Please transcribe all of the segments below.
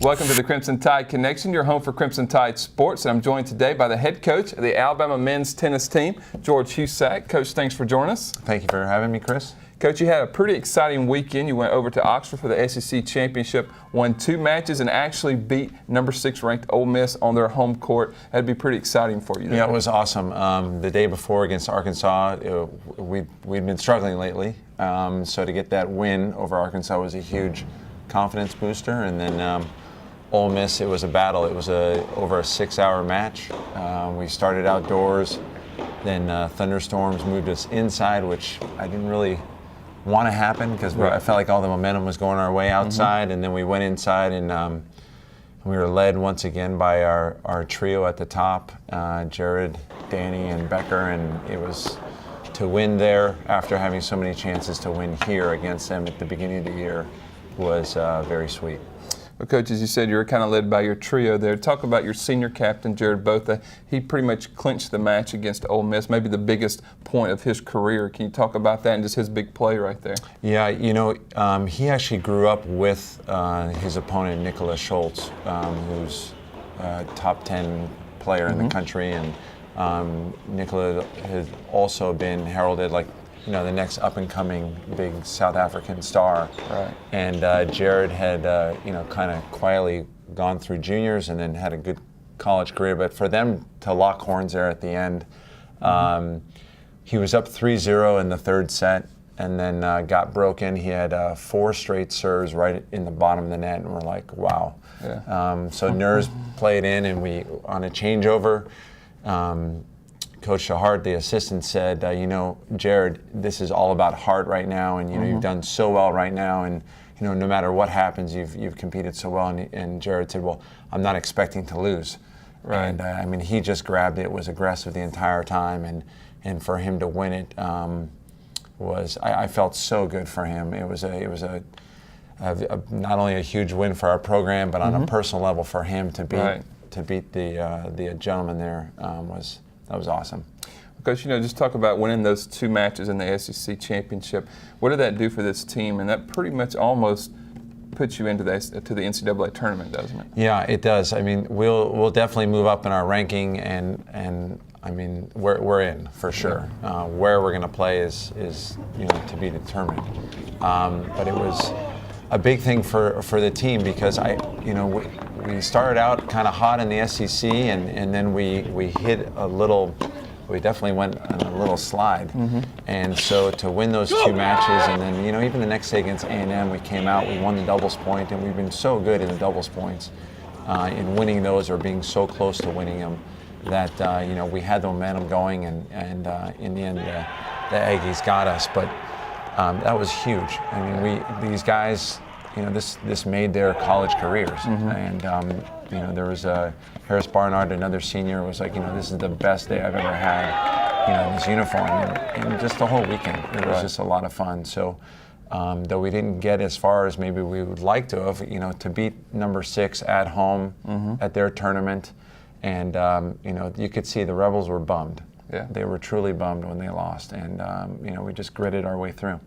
Welcome to the Crimson Tide Connection, your home for Crimson Tide sports. And I'm joined today by the head coach of the Alabama men's tennis team, George Husack. Coach, thanks for joining us. Thank you for having me, Chris. Coach, you had a pretty exciting weekend. You went over to Oxford for the SEC Championship, won 2 matches, and actually beat number 6 ranked Ole Miss on their home court. That'd be pretty exciting for you. Yeah, it was awesome. The day before against Arkansas, we'd been struggling lately. So to get that win over Arkansas was a huge confidence booster. And then Ole Miss, it was a battle. It was over a 6-hour match. We started outdoors, then thunderstorms moved us inside, which I didn't really want to happen because I felt like all the momentum was going our way outside. And then we went inside and we were led once again by our trio at the top, Jared, Danny, and Becker, and it was to win there after having so many chances to win here against them at the beginning of the year was very sweet. Well, Coach, as you said, you were kind of led by your trio there. Talk about your senior captain, Jared Botha. He pretty much clinched the match against Ole Miss, maybe the biggest point of his career. Can you talk about that and just his big play right there? Yeah, you know, he actually grew up with his opponent, Nicholas Schultz, who's a top 10 player in the country. And Nicola has also been heralded like, you know, the next up-and-coming big South African star. Right. And Jared had, you know, kind of quietly gone through juniors and then had a good college career. But for them to lock horns there at the end, he was up 3-0 in the third set and then got broken. He had 4 straight serves right in the bottom of the net, and we're like, wow. Yeah. So nerves played in, and we, on a changeover, Coach Shahart, the assistant, said, you know, Jared, this is all about heart right now, and you know you've done so well right now, and you know no matter what happens, you've competed so well. And Jared said, well, I'm not expecting to lose. Right. And I mean, he just grabbed it, was aggressive the entire time, and for him to win it was I felt so good for him. It was a not only a huge win for our program, but on a personal level for him to beat the gentleman there that was awesome. Coach, you know, just talk about winning those 2 matches in the SEC Championship. What did that do for this team? And that pretty much almost puts you into to the NCAA tournament, doesn't it? Yeah, it does. I mean, we'll definitely move up in our ranking, and I mean, we're in for sure. Where we're going to play is you know to be determined. But it was a big thing for the team because we started out kind of hot in the SEC, and then we hit a little. We definitely went on a little slide, and so to win those 2 matches, and then you know even the next day against A&M, we came out, we won the doubles point, and we've been so good in the doubles points, in winning those or being so close to winning them, that you know we had the momentum going, and in the end the Aggies got us, but that was huge. I mean these guys. You know, this made their college careers, and you know there was Harris Barnard, another senior, was like, you know, this is the best day I've ever had, you know, in this uniform, and just the whole weekend, it was just a lot of fun. So, though we didn't get as far as maybe we would like to have, you know, to beat number 6 at home at their tournament, and you know, you could see the Rebels were bummed. Yeah, they were truly bummed when they lost, and you know, we just gritted our way through.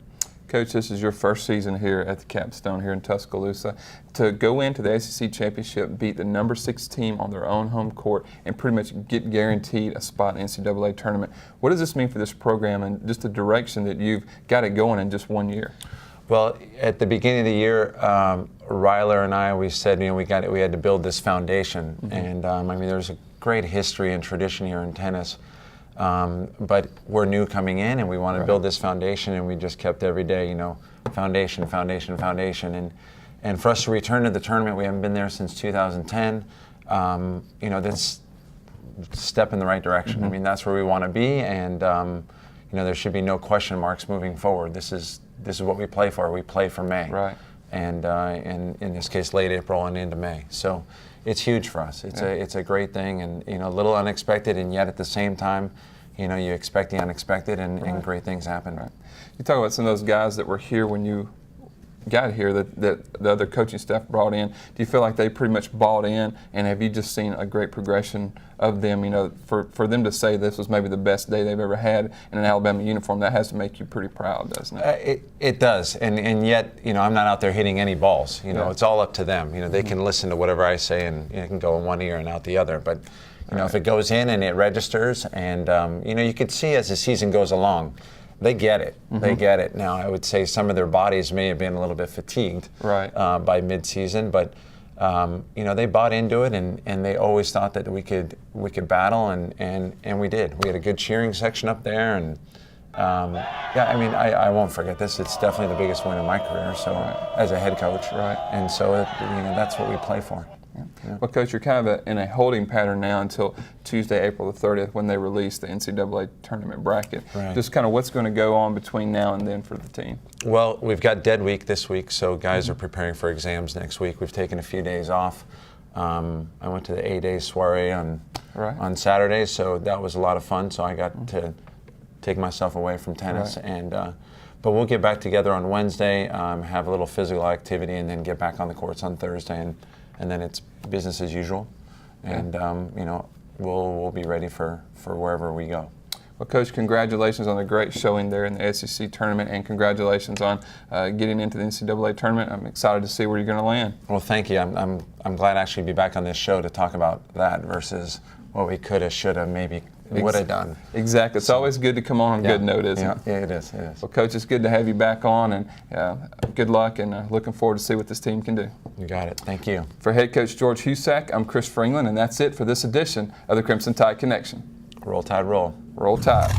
Coach, this is your first season here at the Capstone here in Tuscaloosa. To go into the SEC Championship, beat the number 6 team on their own home court, and pretty much get guaranteed a spot in the NCAA tournament. What does this mean for this program and just the direction that you've got it going in just 1 year? Well, at the beginning of the year, Ryler and I, we said, you know, we had to build this foundation, and I mean, there's a great history and tradition here in tennis. But we're new coming in, and we want to build this foundation, and we just kept every day, you know, foundation, foundation, foundation, and for us to return to the tournament, we haven't been there since 2010. You know, this step in the right direction. I mean, that's where we want to be, and you know, there should be no question marks moving forward. This is what we play for. We play for May, right? And in this case, late April and into May. So it's huge for us. It's a great thing, and you know, a little unexpected, and yet at the same time, you know, you expect the unexpected, and great things happen. Right. You talk about some of those guys that were here when you got here that the other coaching staff brought in, do you feel like they pretty much bought in, and have you just seen a great progression of them? You know, for them to say this was maybe the best day they've ever had in an Alabama uniform, that has to make you pretty proud, doesn't it? It does, and yet, you know, I'm not out there hitting any balls. You know, Yeah. it's all up to them. You know, they can listen to whatever I say, and it can go in one ear and out the other. But you know, if it goes in and it registers, and you know, you could see as the season goes along, they get it. They get it. Now, I would say some of their bodies may have been a little bit fatigued by mid-season, but you know, they bought into it, and they always thought that we could battle, and we did. We had a good cheering section up there, and yeah, I mean, I won't forget this. It's definitely the biggest win of my career. So as a head coach, and so you know, that's what we play for. Yeah. Well, Coach, you're kind of in a holding pattern now until Tuesday, April the 30th, when they release the NCAA tournament bracket. Just kind of what's going to go on between now and then for the team? Well, we've got dead week this week, so guys are preparing for exams next week. We've taken a few days off. I went to the A-Day soiree on Saturday, so that was a lot of fun. So I got to take myself away from tennis, and but we'll get back together on Wednesday, have a little physical activity, and then get back on the courts on Thursday, and then it's business as usual, and you know, we'll be ready for wherever we go. Well, Coach, congratulations on the great showing there in the SEC tournament, and congratulations on getting into the NCAA tournament. I'm excited to see where you're going to land. Well, thank you. I'm glad to actually be back on this show to talk about that versus what we could have, should have, maybe would have done. Exactly. It's always good to come on a good note, isn't it? Yeah, it is. It is. Well, Coach, it's good to have you back on, and good luck, and looking forward to see what this team can do. You got it. Thank you. For head coach George Husack, I'm Chris Fringland, and that's it for this edition of the Crimson Tide Connection. Roll Tide, roll. Roll Tide.